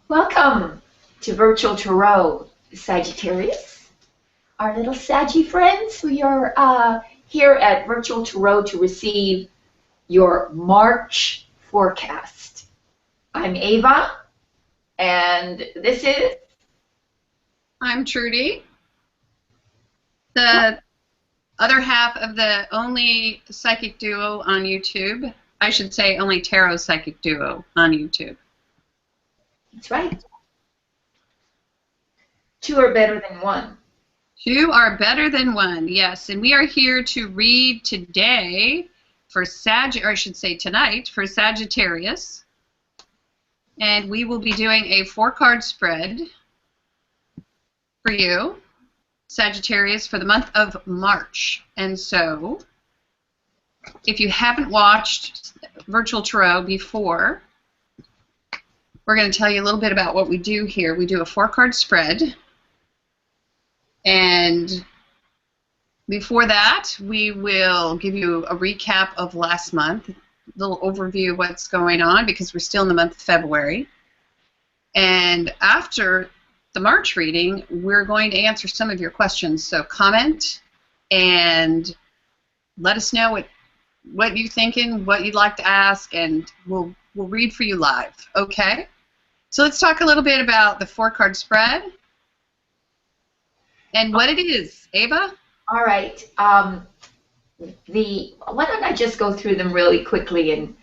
Welcome to Virtual Tarot, Sagittarius. Our little Saggy friends, we are here at Virtual Tarot to receive your March forecast. I'm Ava, and this is... I'm Trudy, the other half of the only psychic duo on YouTube. I should say only tarot psychic duo on YouTube. That's right. Two are better than one. Two are better than one, yes. And we are here to read today for or I should say tonight, for Sagittarius. And we will be doing a 4-card spread for you, Sagittarius, for the month of March. And so, if you haven't watched Virtual Tarot before, we're going to tell you a little bit about what we do here. We do a 4-card spread. And before that, we will give you a recap of last month, a little overview of what's going on, because we're still in the month of February. And after the March reading, we're going to answer some of your questions. So comment and let us know what you're thinking, what you'd like to ask, and we'll read for you live. Okay? So let's talk a little bit about the 4-card spread and what it is. Ava? All right. Why don't I just go through them really quickly and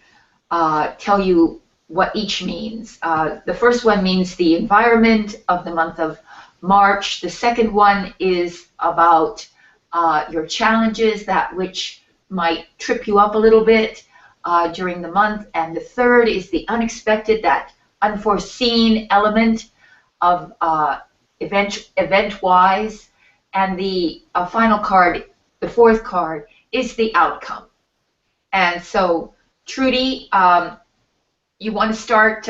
tell you what each means. The first one means the environment of the month of March. The second one is about your challenges, that which might trip you up a little bit during the month. And the third is the unexpected, that unforeseen element of event-wise. And the final card, the 4th card, is the outcome. And so, Trudy, you want to start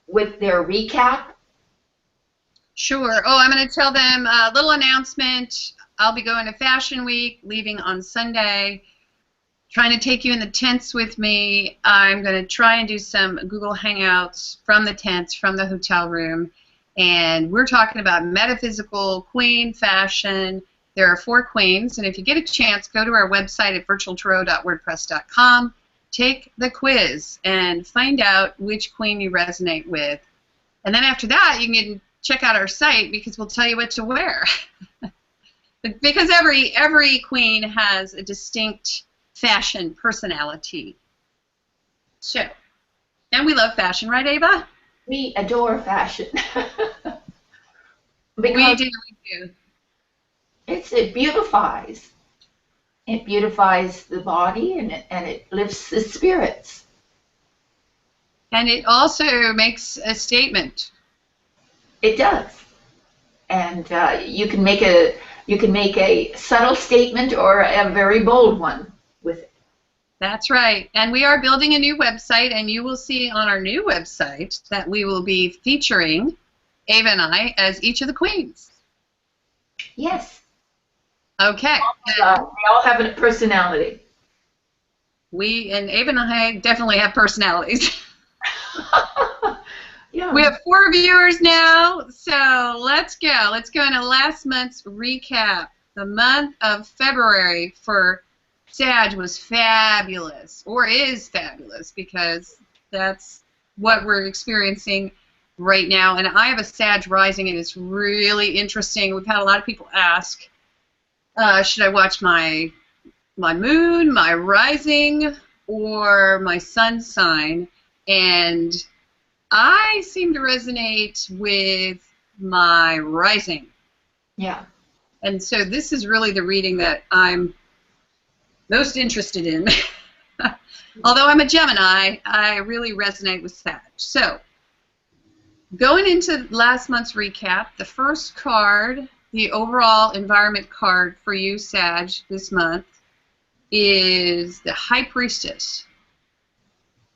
with their recap? Sure. Oh, I'm going to tell them a little announcement. I'll be going to Fashion Week, leaving on Sunday, trying to take you in the tents with me. I'm going to try and do some Google Hangouts from the tents, from the hotel room. And we're talking about metaphysical queen fashion. There are 4 queens. And if you get a chance, go to our website at virtualtarot.wordpress.com. Take the quiz and find out which queen you resonate with. And then after that, you can check out our site, because we'll tell you what to wear. Because every queen has a distinct fashion personality. So, and we love fashion, right, Ava? We adore fashion. We do. It beautifies. It beautifies the body, and it lifts the spirits. And it also makes a statement. It does. And you can make a subtle statement or a very bold one with it. That's right. And we are building a new website, and you will see on our new website that we will be featuring Ava and I as each of the queens. Yes. Okay. We all have a personality. And Ava and I definitely have personalities. Yeah. We have 4 viewers now, so let's go. Let's go into last month's recap. The month of February for Sag was fabulous, or is fabulous, because that's what we're experiencing right now. And I have a Sag rising, and it's really interesting. We've had a lot of people ask, should I watch my moon, my rising, or my sun sign? And I seem to resonate with my rising. Yeah. And so this is really the reading that I'm most interested in. Although I'm a Gemini, I really resonate with Sag. So, going into last month's recap, the first card, the overall environment card for you, Sag, this month, is the High Priestess.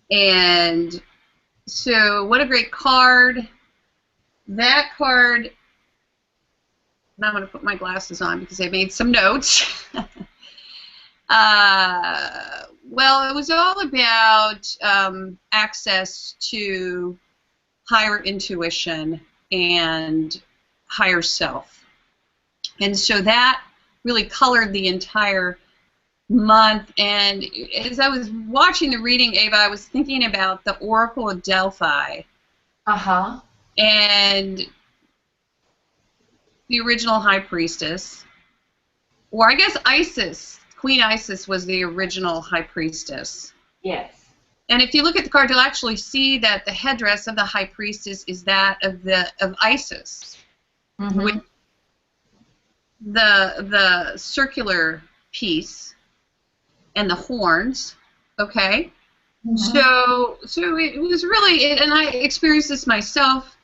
And so, what a great card. That card, now I'm going to put my glasses on because I made some notes. Well, it was all about access to higher intuition and higher self. And so that really colored the entire month. And as I was watching the reading, Ava, I was thinking about the Oracle of Delphi. Uh-huh. And the original High Priestess. Or I guess Isis. Queen Isis was the original High Priestess. Yes. And if you look at the card, you'll actually see that the headdress of the High Priestess is that of Isis. Mm-hmm. With the circular piece and the horns, okay? Mm-hmm. So it was really, and I experienced this myself,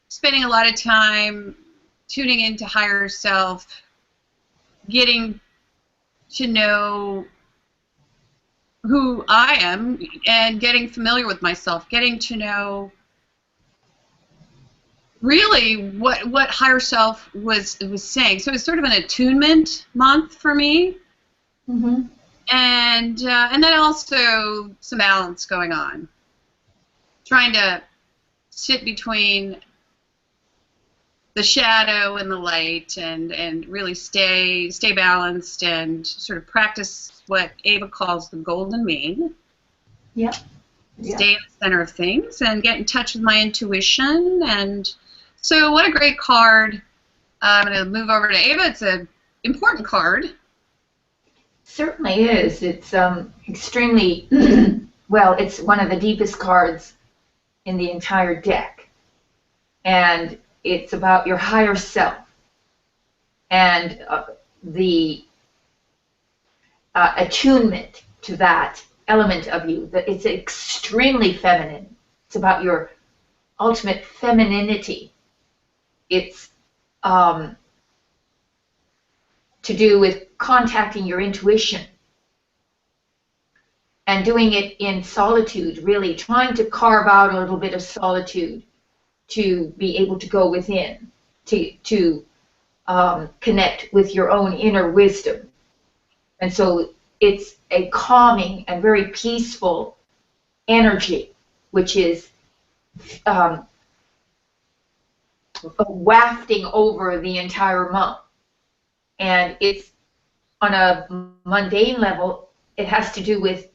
spending a lot of time tuning into higher self, getting to know who I am and getting familiar with myself, getting to know really what higher self was saying. So it's sort of an attunement month for me. Mm-hmm. And then also some balance going on. Trying to sit between the shadow and the light and really stay balanced and sort of practice what Ava calls the golden mean. Yep. Yep. Stay in the center of things and get in touch with my intuition. And so what a great card. I'm going to move over to Ava. It's an important card. Certainly is. It's extremely, well, it's one of the deepest cards in the entire deck. And it's about your higher self and the attunement to that element of you. It's extremely feminine. It's about your ultimate femininity. It's to do with contacting your intuition and doing it in solitude, really trying to carve out a little bit of solitude to be able to go within, to connect with your own inner wisdom. And so it's a calming and very peaceful energy, which is wafting over the entire month. And it's on a mundane level, it has to do with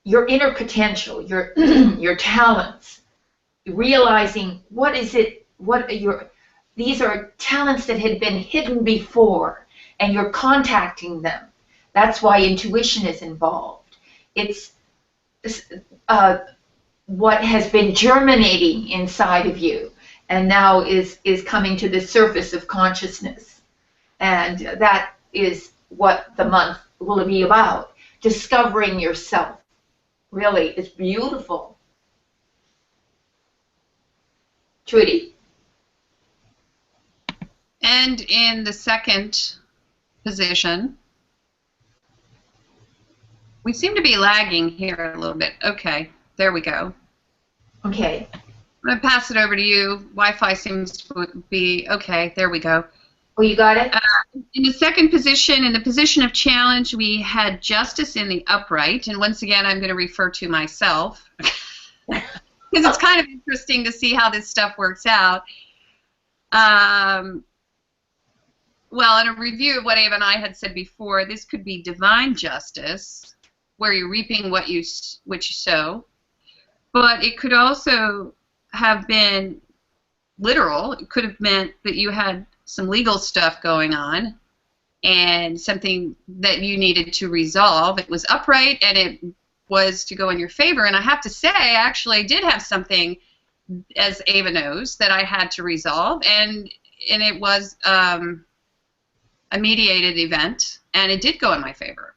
your inner potential, your your talents, realizing what is it, what are your, these are talents that had been hidden before, and you're contacting them. That's why intuition is involved. It's what has been germinating inside of you, and now is coming to the surface of consciousness. And that is what the month will be about, discovering yourself. Really, it's beautiful. Trudy? And in the second position, we seem to be lagging here a little bit. Okay, there we go. Okay. I'm going to pass it over to you. Wi-Fi seems to be okay. There we go. Oh, you got it? In the second position, in the position of challenge, we had justice in the upright. And once again, I'm going to refer to myself because it's kind of interesting to see how this stuff works out. Well, in a review of what Ava and I had said before, this could be divine justice, where you're reaping what you sow. But it could also have been literal. It could have meant that you had some legal stuff going on and something that you needed to resolve. It was upright and it was to go in your favor. And I have to say, I actually did have something, as Ava knows, that I had to resolve. And it was a mediated event, and it did go in my favor.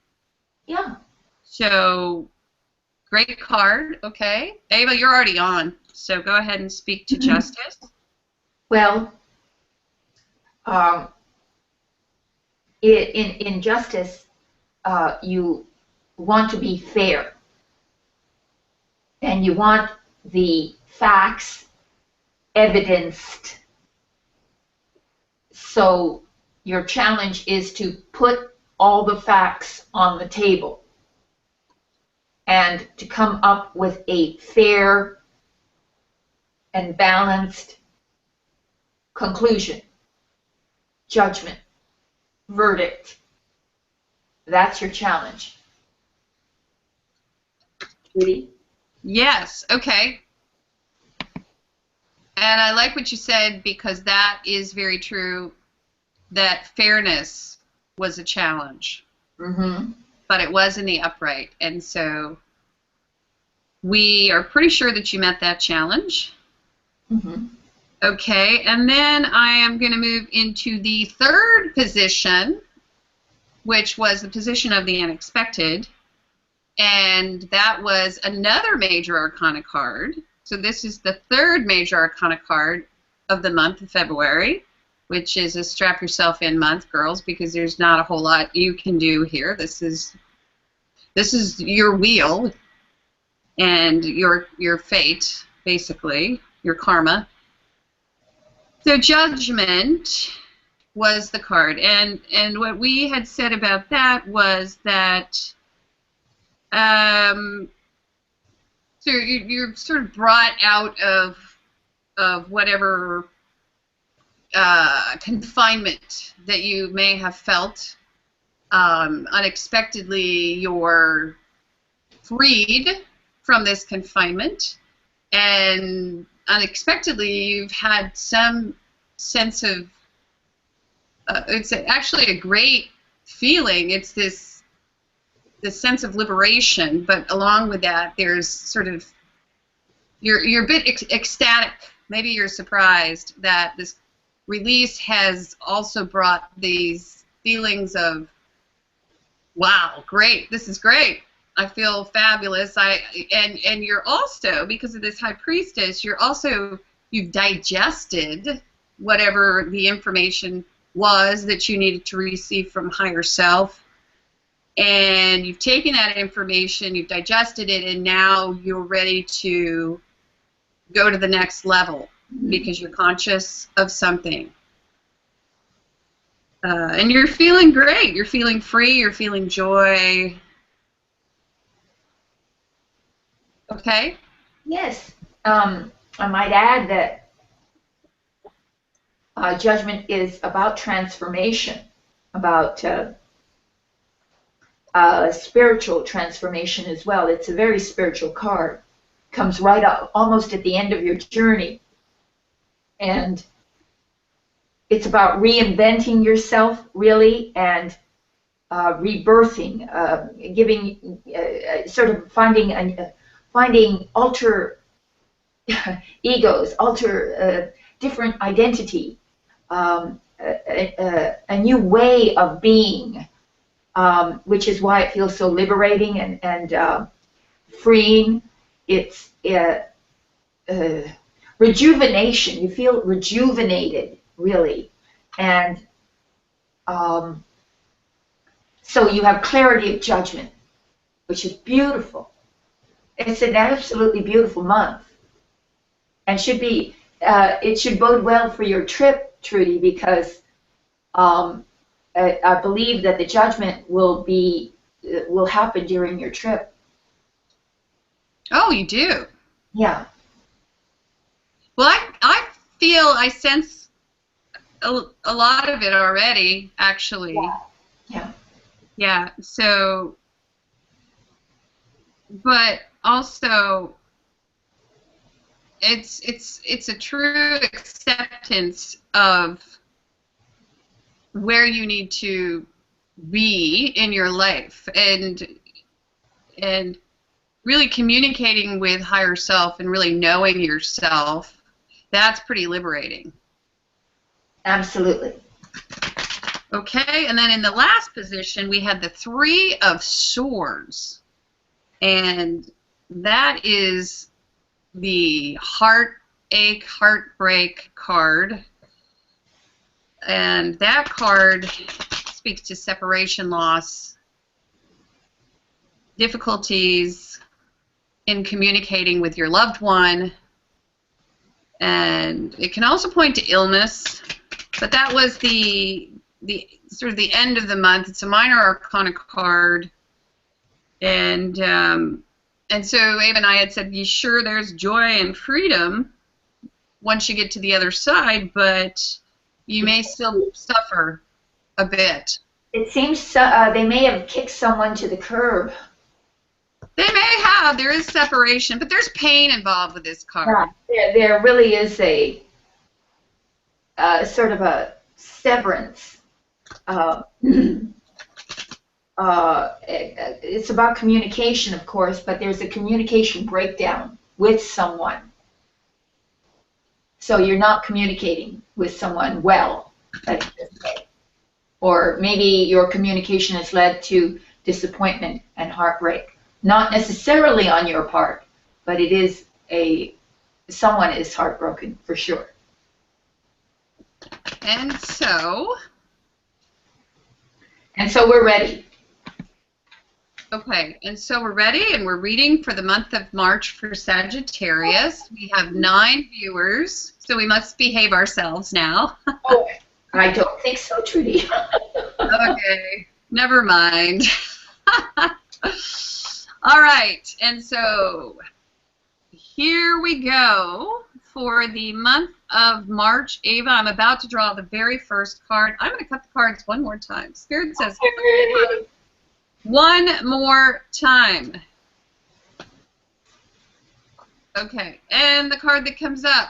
Yeah. So, great card. Okay. Ava, you're already on, so go ahead and speak to justice. Well, in justice, you want to be fair, and you want the facts evidenced. So your challenge is to put all the facts on the table. And and to come up with a fair and balanced conclusion, judgment, verdict. That's your challenge. Trudy? Yes, okay. And I like what you said, because that is very true, that fairness was a challenge. Mm-hmm. But it was in the upright. And so we are pretty sure that you met that challenge. Mm-hmm. Okay, and then I am going to move into the third position, which was the position of the unexpected. And that was another major arcana card. So this is the third major arcana card of the month of February, which is a strap yourself in month, girls, because there's not a whole lot you can do here. This is your wheel and your fate, basically, your karma. So Judgment was the card, and what we had said about that was that so you're sort of brought out of whatever confinement that you may have felt. Unexpectedly, you're freed from this confinement, and unexpectedly, you've had some sense of it's actually a great feeling. It's this sense of liberation, but along with that, there's sort of you're a bit ecstatic. Maybe you're surprised that this release has also brought these feelings of, wow, great, this is great. I feel fabulous. And you're also, because of this High Priestess, you've digested whatever the information was that you needed to receive from higher self. And you've taken that information, you've digested it, and now you're ready to go to the next level because you're conscious of something. And you're feeling great. You're feeling free. You're feeling joy. Okay? Yes. I might add that Judgment is about transformation, about spiritual transformation as well. It's a very spiritual card. Comes right up almost at the end of your journey. And it's about reinventing yourself, really, and rebirthing, giving, sort of finding alter egos, alter different identity, a new way of being, which is why it feels so liberating and freeing. It's rejuvenation. You feel rejuvenated, really. And so you have clarity of judgment, which is beautiful. It's an absolutely beautiful month. And should be, it should bode well for your trip, Trudy, because I believe that the judgment will happen during your trip. Oh, you do? Yeah. Well, I sense a lot of it already, actually. Yeah. Yeah. Yeah. So, but also, it's a true acceptance of where you need to be in your life, and really communicating with higher self and really knowing yourself. That's pretty liberating. Absolutely. Okay, and then in the last position, we had the Three of Swords. And that is the heartache, heartbreak card. And that card speaks to separation, loss, difficulties in communicating with your loved one. And it can also point to illness. But that was the sort of the end of the month. It's a minor arcana card, and And so Ava and I had said, you sure there's joy and freedom once you get to the other side, but you may still suffer a bit. It seems they may have kicked someone to the curb. They may have. There is separation, but there's pain involved with this card. Yeah, there really is a sort of a severance. It's about communication, of course, but there's a communication breakdown with someone. So you're not communicating with someone well, let's just say. Or maybe your communication has led to disappointment and heartbreak. Not necessarily on your part, but it is someone is heartbroken for sure. And so we're ready. Okay, and so we're ready, and we're reading for the month of March for Sagittarius. We have 9 viewers, so we must behave ourselves now. Oh, I don't think so, Trudy. Okay, never mind. All right, and so here we go for the month of March. Ava, I'm about to draw the very first card. I'm going to cut the cards one more time. Spirit says one more time. Okay, and the card that comes up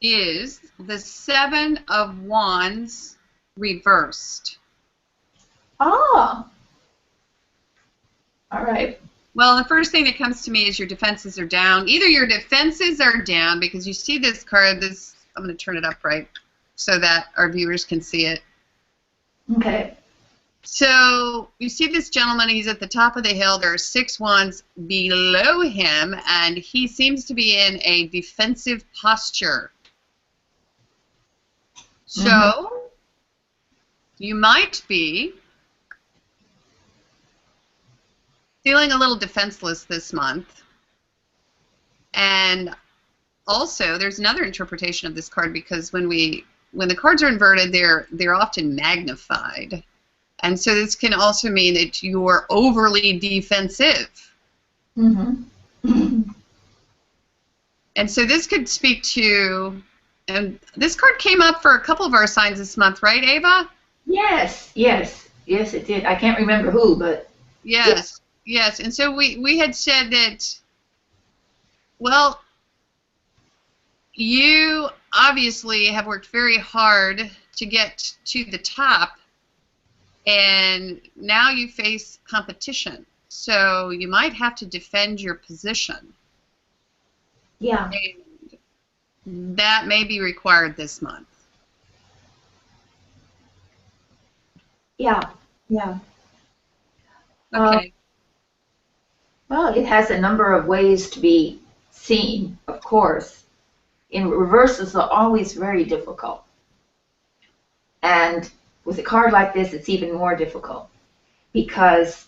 is the 7 of Wands reversed. Ah. All right. Well, the first thing that comes to me is your defenses are down. Either your defenses are down because you see this card, I'm going to turn it up right so that our viewers can see it. Okay. So you see this gentleman, he's at the top of the hill. There are 6 wands below him, and he seems to be in a defensive posture. So you might be feeling a little defenseless this month. And also, there's another interpretation of this card because when the cards are inverted, they're often magnified. And so this can also mean that you're overly defensive. Mm-hmm. And so this could speak to, and this card came up for a couple of our signs this month, right, Ava? Yes, it did. I can't remember who, but yes. And so we had said that, well, you obviously have worked very hard to get to the top, and now you face competition. So you might have to defend your position. Yeah. And that may be required this month. Yeah. Okay. Well, it has a number of ways to be seen, of course. In reversals are always very difficult. And with a card like this, it's even more difficult because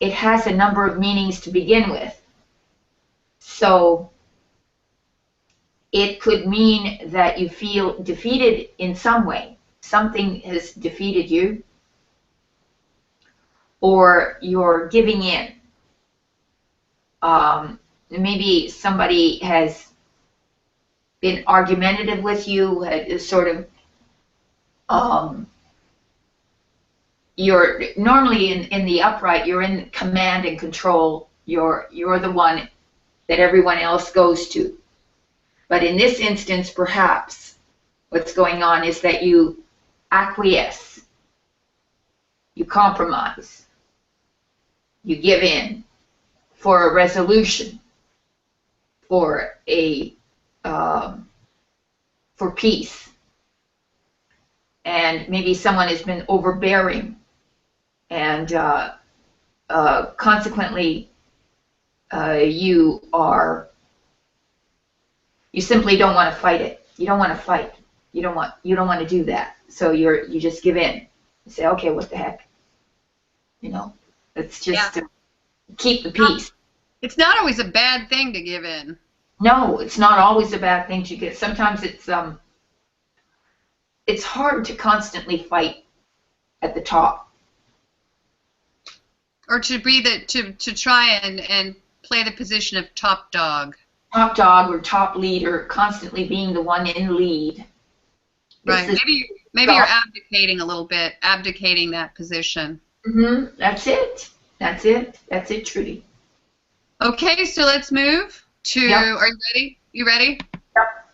it has a number of meanings to begin with. So it could mean that you feel defeated in some way. Something has defeated you, or you're giving in. Maybe somebody has been argumentative with you, sort of, you're normally in the upright, you're in command and control, you're the one that everyone else goes to. But in this instance, perhaps what's going on is that you acquiesce, you compromise, you give in for a resolution, for peace. And maybe someone has been overbearing, and consequently, you simply don't want to fight it. You don't want to fight. You don't want to do that. So you just give in. You say, okay, what the heck? Let's just keep the peace. It's not always a bad thing to give in. No, it's not always a bad thing to give. Sometimes it's hard to constantly fight at the top. or to be to try and play the position of top dog. Top dog or top leader, constantly being the one in lead. Right. Maybe you're abdicating a little bit, abdicating that position. Mm-hmm. That's it. That's it. That's it, Trudy. Okay, so let's move to. Yep. Are you ready? You ready? Yep.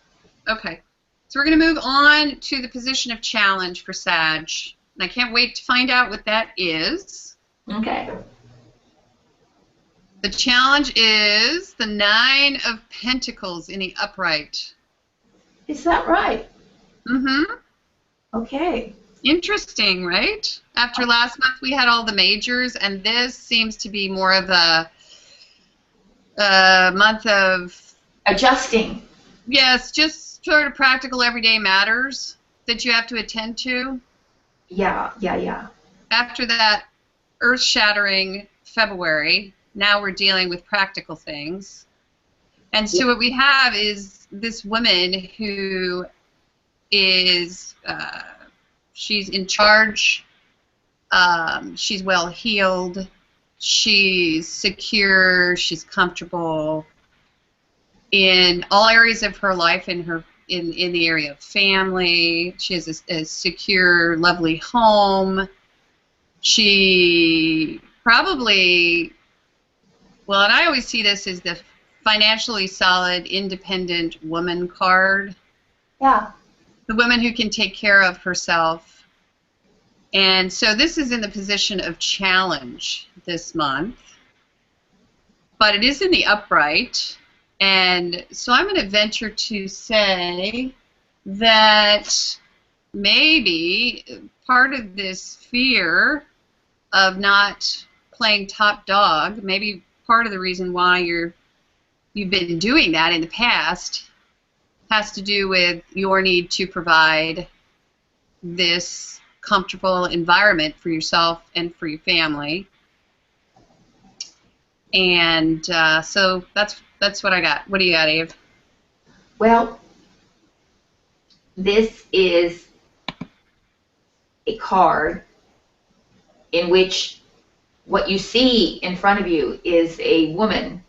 Okay. So we're going to move on to the position of challenge for Sag. And I can't wait to find out what that is. Okay. The challenge is the 9 of Pentacles in the upright. Is that right? Mm-hmm. Okay. Interesting, right? After last month we had all the majors, and this seems to be more of a month of adjusting. Yes, just sort of practical everyday matters that you have to attend to. Yeah. After that earth-shattering February, now we're dealing with practical things. And so what we have is this woman who is, she's in charge, she's well-heeled, she's secure, she's comfortable in all areas of her life, in the area of family. She has a secure, lovely home. She probably, well, and I always see this as the financially solid, independent woman card. Yeah. The woman who can take care of herself. And so this is in the position of challenge this month. But it is in the upright. And so I'm going to venture to say that maybe part of this fear of not playing top dog, maybe part of the reason why you've been doing that in the past has to do with your need to provide this comfortable environment for yourself and for your family. And so that's what I got. What do you got, Ave? Well, this is a card in which what you see in front of you is a woman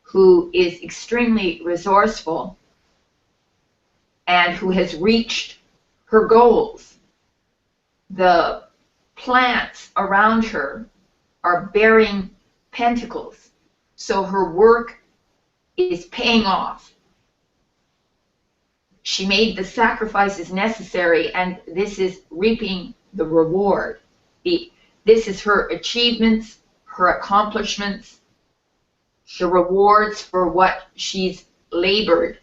who is extremely resourceful and who has reached her goals. The plants around her are bearing pentacles, so her work is paying off. She made the sacrifices necessary, and this is reaping the reward. This is her achievements, her accomplishments, the rewards for what she's labored.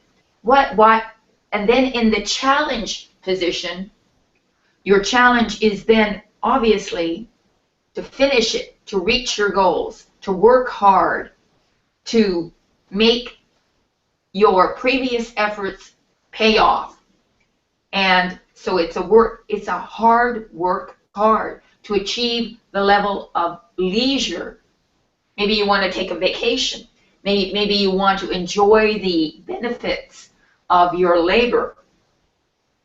And then in the challenge position, your challenge is then obviously to finish it, to reach your goals, to work hard, to make your previous efforts pay off. And so it's a hard work card to achieve the level of leisure. Maybe you want to take a vacation. Maybe you want to enjoy the benefits of your labor.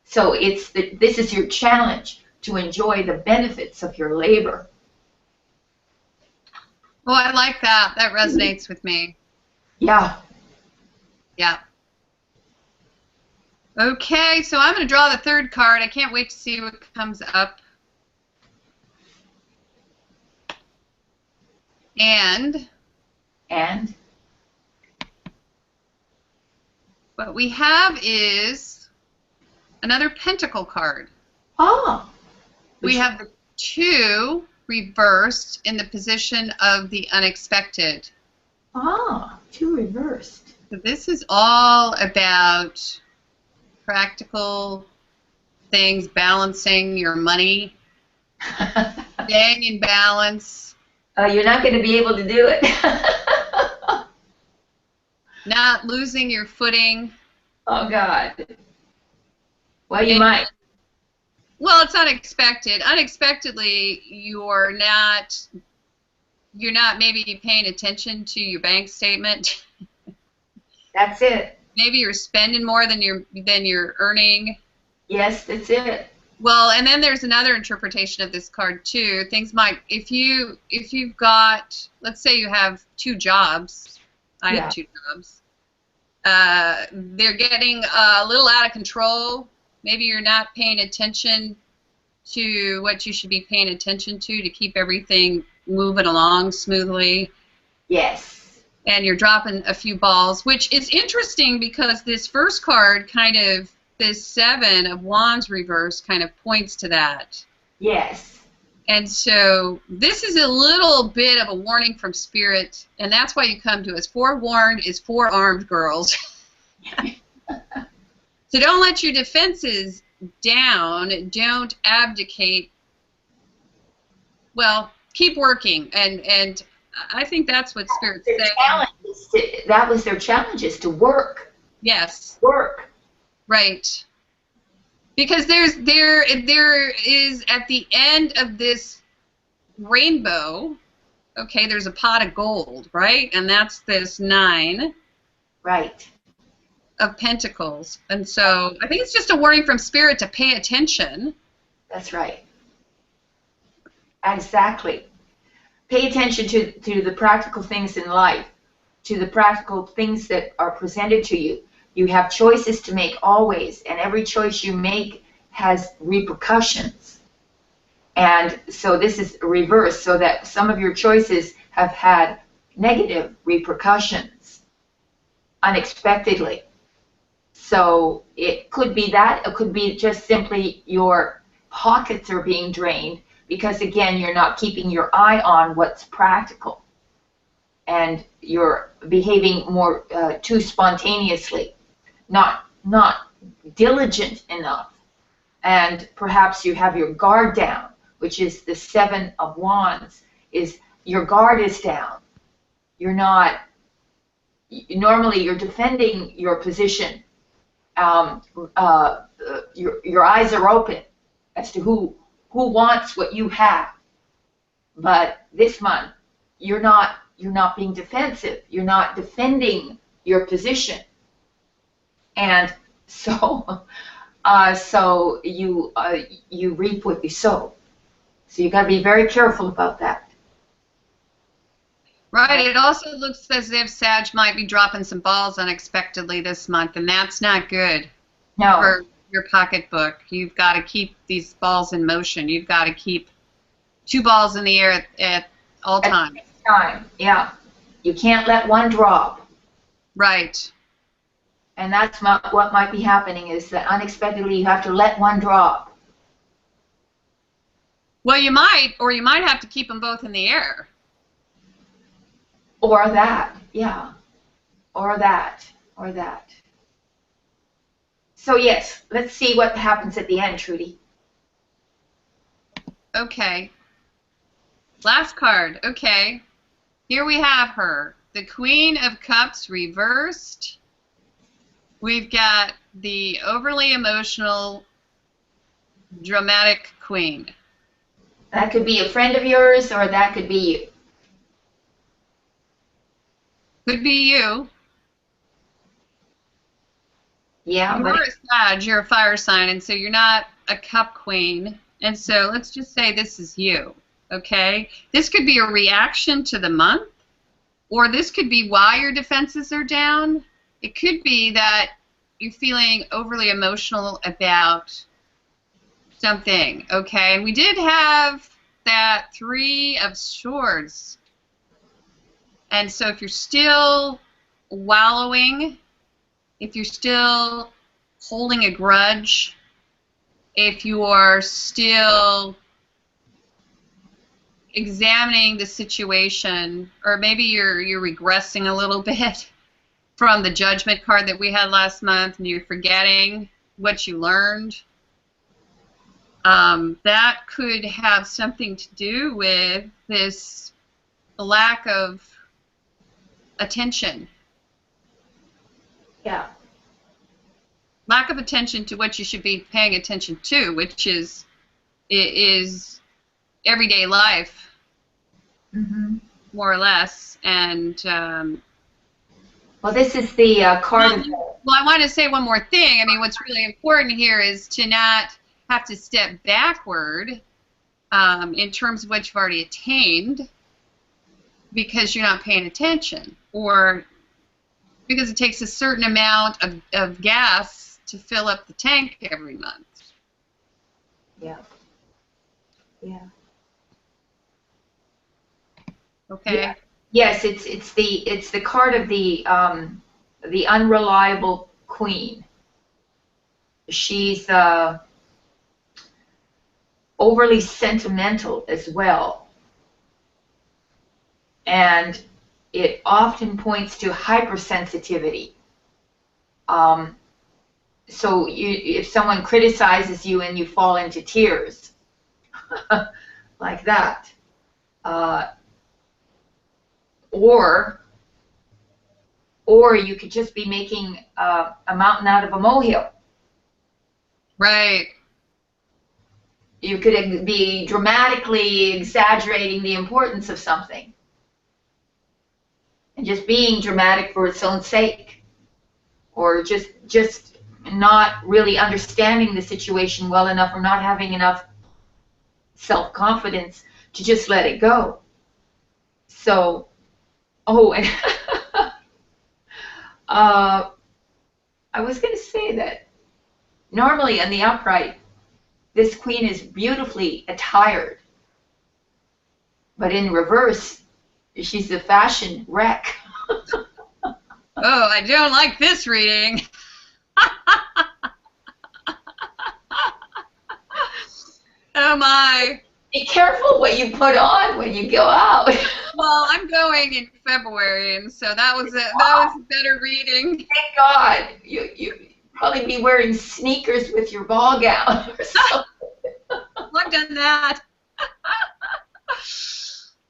So this is your challenge, to enjoy the benefits of your labor. Well, I like that. That resonates with me. Yeah. Yeah. Okay, so I'm going to draw the third card. I can't wait to see what comes up. And what we have is another pentacle card. Oh. We have the 2 reversed in the position of the unexpected. Ah, 2 reversed. So this is all about practical things, balancing your money, staying in balance. You're not going to be able to do it. Not losing your footing. Oh, God. Well, you might. Well, it's unexpected. Unexpectedly, you're not maybe paying attention to your bank statement. That's it. Maybe you're spending more than you're earning. Yes, that's it. Well, and then there's another interpretation of this card too. Things might, if you've got, let's say you have 2 jobs. I Yeah. have 2 jobs. They're getting a little out of control. Maybe you're not paying attention to what you should be paying attention to keep everything moving along smoothly. Yes. And you're dropping a few balls, which is interesting because this first card kind of, this 7 of Wands reverse kind of points to that. Yes. And so this is a little bit of a warning from Spirit, and that's why you come to us. Forewarned is forearmed, girls. So don't let your defenses down. Don't abdicate. Well, keep working, and I think that's what Spirit's saying. That was their challenge, is to work. Yes. Work. Right. Because there is at the end of this rainbow, okay, there's a pot of gold, right? And that's this 9. Right. Of Pentacles. And so I think it's just a warning from Spirit to pay attention. That's right. Exactly. Pay attention to the practical things in life, to the practical things that are presented to you. You have choices to make always, and every choice you make has repercussions. And so this is reverse, so that some of your choices have had negative repercussions unexpectedly. So it could be that, it could be just simply your pockets are being drained because, again, you're not keeping your eye on what's practical. And you're behaving more too spontaneously, not diligent enough. And perhaps you have your guard down, which is the 7 of Wands, is your guard is down. You're not, normally you're defending your position. Your eyes are open as to who wants what you have. But this month, you're not being defensive. You're not defending your position. And so you reap what you sow. So you got to be very careful about that. Right. It also looks as if Sag might be dropping some balls unexpectedly this month, and that's not good. No. For your pocketbook. You've got to keep these balls in motion. You've got to keep 2 balls in the air at all times. Yeah. You can't let one drop. Right. And that's what might be happening, is that unexpectedly you have to let one drop. Well, you might have to keep them both in the air. Or that, yeah. Or that. So yes, let's see what happens at the end, Trudy. Okay. Last card. Okay. Here we have her. The Queen of Cups reversed. We've got the overly emotional, dramatic Queen. That could be a friend of yours, or that could be you. Could be you. Yeah, you're a Sag, you're a fire sign, and so you're not a cup queen. And so let's just say this is you, okay? This could be a reaction to the month, or this could be why your defenses are down. It could be that you're feeling overly emotional about something, okay? And we did have that 3 of Swords. And so if you're still wallowing, if you're still holding a grudge, if you are still examining the situation, or maybe you're regressing a little bit from the Judgment card that we had last month, and you're forgetting what you learned, that could have something to do with this lack of attention. Yeah. Lack of attention to what you should be paying attention to, which is everyday life, more or less. And well, this is the card. Well, I want to say one more thing. I mean, what's really important here is to not have to step backward in terms of what you've already attained because you're not paying attention, or because it takes a certain amount of gas to fill up the tank every month. Yeah. Yeah. Okay. Yeah. Yes, it's the card of the unreliable queen. She's overly sentimental as well, and it often points to hypersensitivity. So if someone criticizes you and you fall into tears, like that, or you could just be making a mountain out of a molehill. Right. You could be dramatically exaggerating the importance of something and just being dramatic for its own sake, or just not really understanding the situation well enough, or not having enough self-confidence to just let it go. So, oh, and I was going to say that normally in the upright, this queen is beautifully attired, but in reverse, she's a fashion wreck. Oh, I don't like this reading. Oh my. Be careful what you put on when you go out. Well, I'm going in February, and so that was a better reading. Thank God. You probably be wearing sneakers with your ball gown or something. I've done that.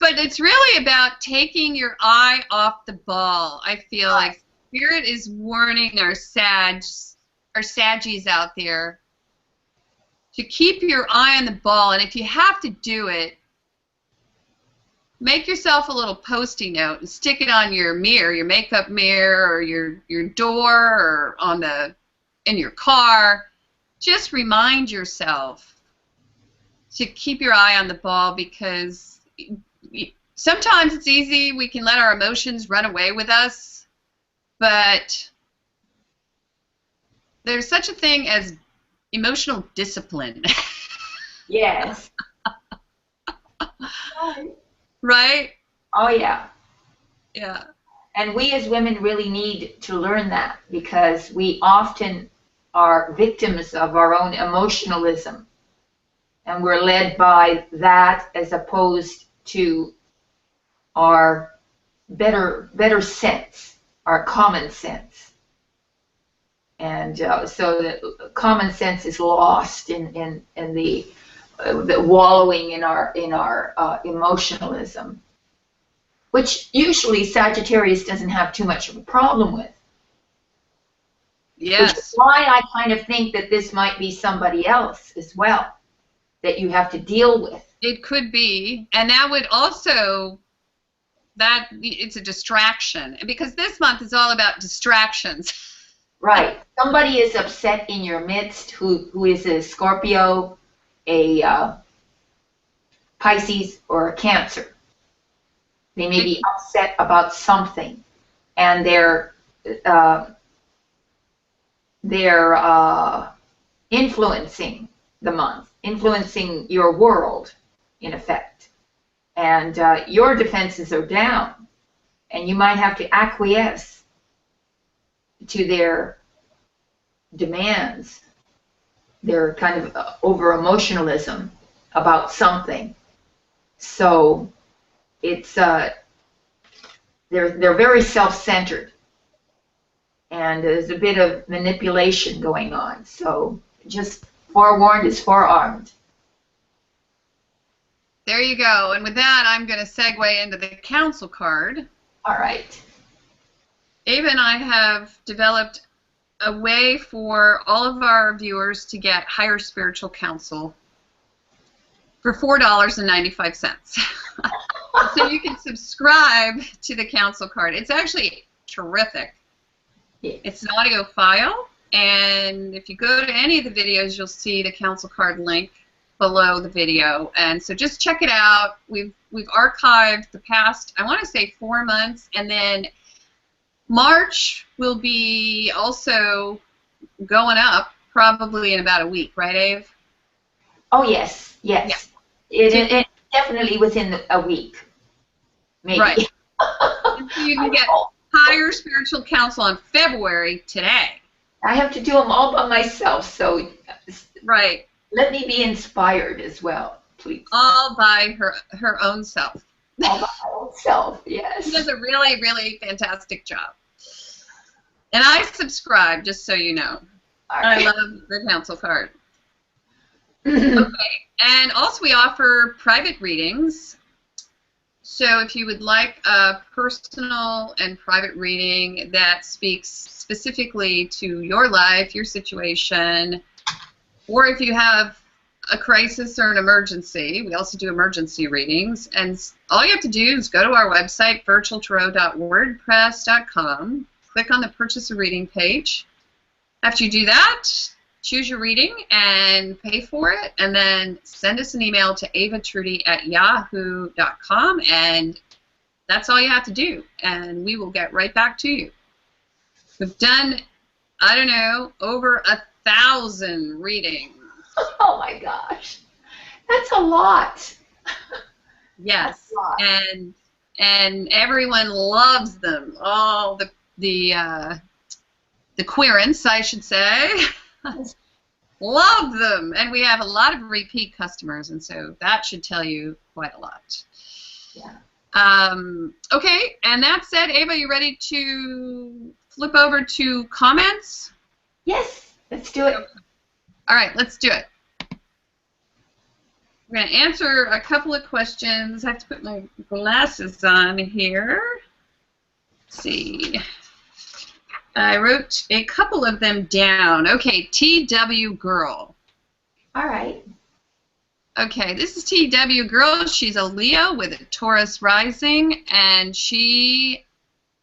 But it's really about taking your eye off the ball. I feel like Spirit is warning our Saggies out there to keep your eye on the ball, and if you have to do it, make yourself a little Post-it note and stick it on your mirror, your makeup mirror, or your door, or in your car. Just remind yourself to keep your eye on the ball, because sometimes it's easy. We can let our emotions run away with us, but there's such a thing as emotional discipline. Yes. Right? Oh, yeah. Yeah. And we as women really need to learn that, because we often are victims of our own emotionalism. And we're led by that as opposed to our better sense, our common sense. And so that common sense is lost in the wallowing in our emotionalism, which usually Sagittarius doesn't have too much of a problem with. Yes. Which is why I kind of think that this might be somebody else as well that you have to deal with. It could be, and that would also, it's a distraction, because this month is all about distractions. Right. Somebody is upset in your midst who is a Scorpio, a Pisces, or a Cancer. They may be upset about something, and they're influencing the month, influencing your world, in effect. And your defenses are down, and you might have to acquiesce to their demands, their kind of over-emotionalism about something. So it's they're very self-centered, and there's a bit of manipulation going on. So just forewarned is forearmed. There you go. And with that, I'm going to segue into the Council card. All right. Ava and I have developed a way for all of our viewers to get higher spiritual counsel for $4.95. So you can subscribe to the Council card. It's actually terrific. Yeah. It's an audio file, And if you go to any of the videos, you'll see the council card link below the video. And so just check it out. We've archived the past, I want to say 4 months, and then March will be also going up probably in about a week, right, Ave? Oh, yes, yes. Yeah. It definitely within a week, maybe. Right. You can get higher spiritual counsel on February today. I have to do them all by myself, so right. Let me be inspired as well, please. All by her own self. All by my own self, yes. She does a really, really fantastic job. And I subscribe, just so you know. Right. I love the council card. Okay. And also we offer private readings. So if you would like a personal and private reading that speaks specifically to your life, your situation, or if you have a crisis or an emergency, we also do emergency readings. And all you have to do is go to our website, virtualtarot.wordpress.com, click on the Purchase a Reading page. After you do that, choose your reading and pay for it, and then send us an email to avatrudy@yahoo.com, and that's all you have to do, and we will get right back to you. We've done, I don't know, over 1,000 readings. Oh my gosh, that's a lot. Yes, a lot. And everyone loves them. All the querents, I should say. Love them, and we have a lot of repeat customers, and so that should tell you quite a lot. Yeah. Okay, and that said, Ava, you ready to flip over to comments? Yes, let's do it. All right, let's do it. We're going to answer a couple of questions. I have to put my glasses on here. Let's see. I wrote a couple of them down. Okay, TW Girl. All right. Okay, this is TW Girl. She's a Leo with a Taurus rising, and she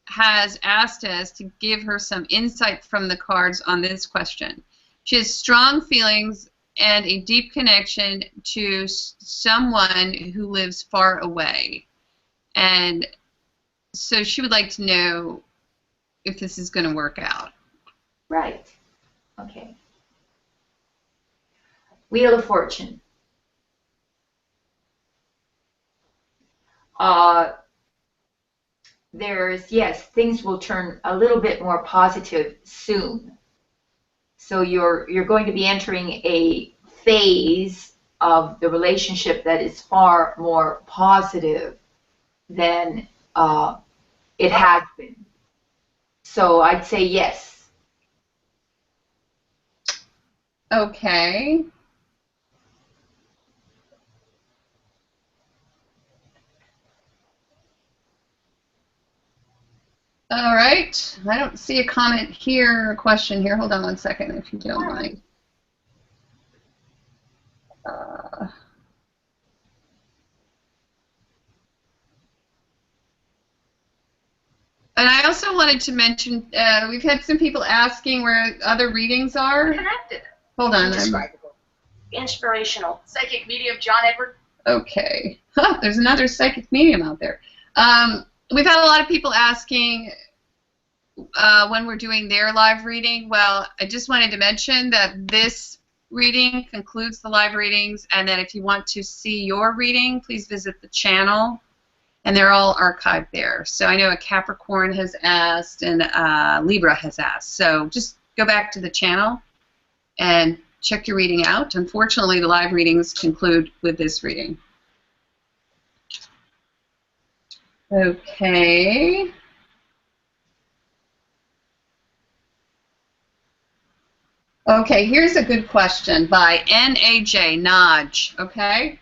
has asked us to give her some insight from the cards on this question. She has strong feelings and a deep connection to someone who lives far away. And so she would like to know if this is going to work out. Right. Okay. Wheel of Fortune. Yes, things will turn a little bit more positive soon. So you're going to be entering a phase of the relationship that is far more positive than it has been. So I'd say yes. Okay. All right. I don't see a comment here, a question here. Hold on one second, if you don't mind. And I also wanted to mention, we've had some people asking where other readings are. Connected. Hold on. Inspirational. Psychic medium, John Edward. Okay. Huh, there's another psychic medium out there. We've had a lot of people asking when we're doing their live reading. Well, I just wanted to mention that this reading concludes the live readings, and that if you want to see your reading, please visit the channel. And they're all archived there. So I know a Capricorn has asked, and Libra has asked. So just go back to the channel and check your reading out. Unfortunately, the live readings conclude with this reading. Okay. Okay, here's a good question by NAJ, Naj. Okay?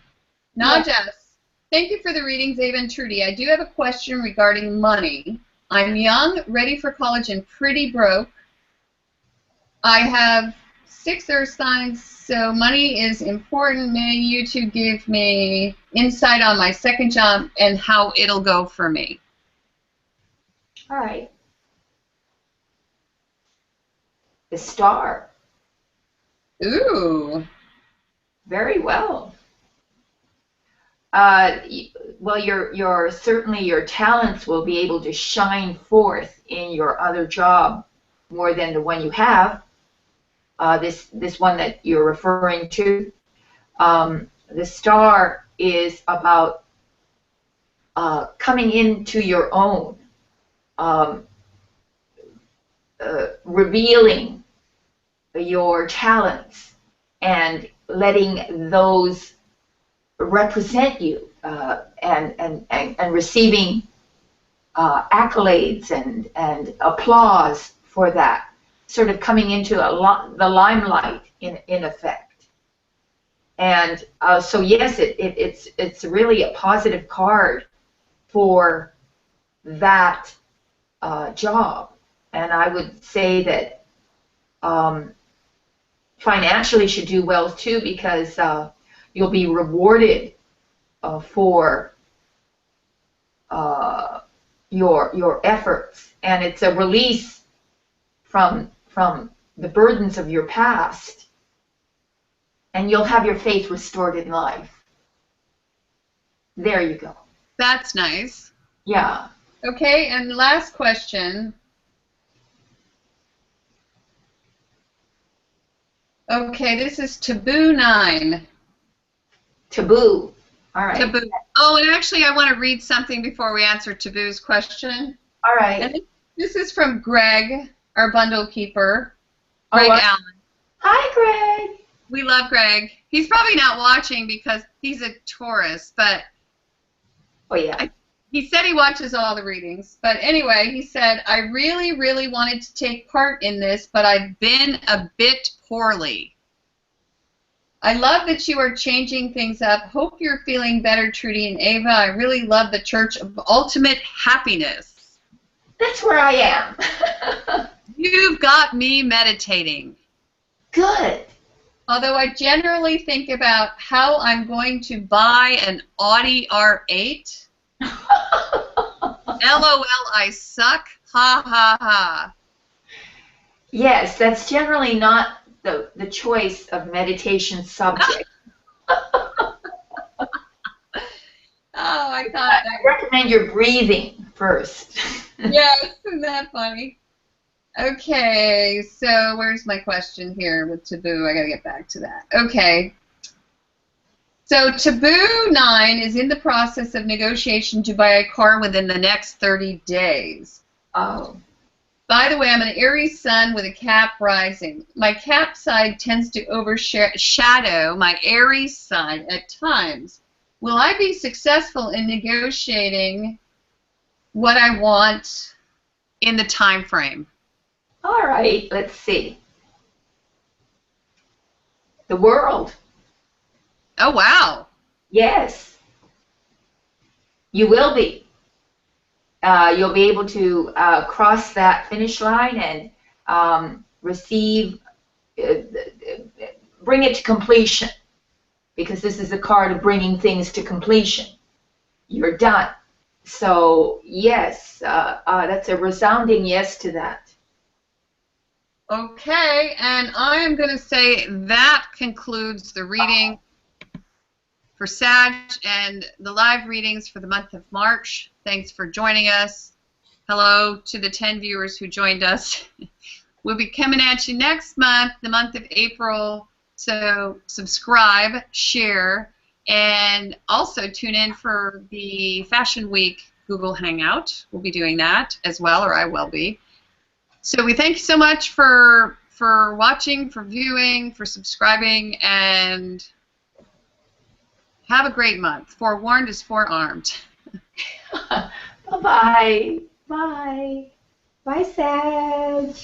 Naj asks, thank you for the readings, Ava and Trudy. I do have a question regarding money. I'm young, ready for college, and pretty broke. I have 6 earth signs, so money is important. May you two give me insight on my second job and how it'll go for me. All right. The Star. Ooh. Very well. Well, certainly your talents will be able to shine forth in your other job more than the one you have. This one that you're referring to. The Star is about coming into your own, revealing your talents and letting those represent you, and receiving accolades and applause for that, sort of coming into the limelight in effect. And so yes, it's really a positive card for that job. And I would say that financially should do well too, because you'll be rewarded for your efforts, and it's a release from the burdens of your past, and you'll have your faith restored in life. There you go. That's nice. Yeah. Okay, and last question. Okay, this is Taboo 9. Taboo. All right. Taboo. Oh, and actually, I want to read something before we answer Taboo's question. All right. And this is from Greg, our bundle keeper. Greg Allen. Hi, Greg. We love Greg. He's probably not watching because he's a Taurus, but oh yeah. He said he watches all the readings. But anyway, he said, I really, really wanted to take part in this, but I've been a bit poorly. I love that you are changing things up. Hope you're feeling better, Trudy and Ava. I really love the Church of Ultimate Happiness. That's where I am. You've got me meditating. Good. Although I generally think about how I'm going to buy an Audi R8. LOL, I suck. Ha ha ha. Yes, that's generally not the choice of meditation subject. Oh, I thought I recommend your breathing first. Yes, isn't that funny? Okay, so where's my question here with Taboo? I gotta get back to that. Okay. So Taboo 9 is in the process of negotiation to buy a car within the next 30 days. Oh. By the way, I'm an Aries sun with a Cap rising. My Cap side tends to overshadow my Aries side at times. Will I be successful in negotiating what I want in the time frame? All right, let's see. The World. Oh, wow. Yes. You will be. You'll be able to cross that finish line and receive, bring it to completion, because this is a card of bringing things to completion. You're done. So, yes, that's a resounding yes to that. Okay, and I am going to say that concludes the reading for Sag and the live readings for the month of March. Thanks for joining us. Hello to the 10 viewers who joined us. We'll be coming at you next month, the month of April. So subscribe, share, and also tune in for the Fashion Week Google Hangout. We'll be doing that as well, or I will be. So we thank you so much for watching, for viewing, for subscribing, and have a great month. Forewarned is forearmed. Bye-bye. Bye. Bye, Sag.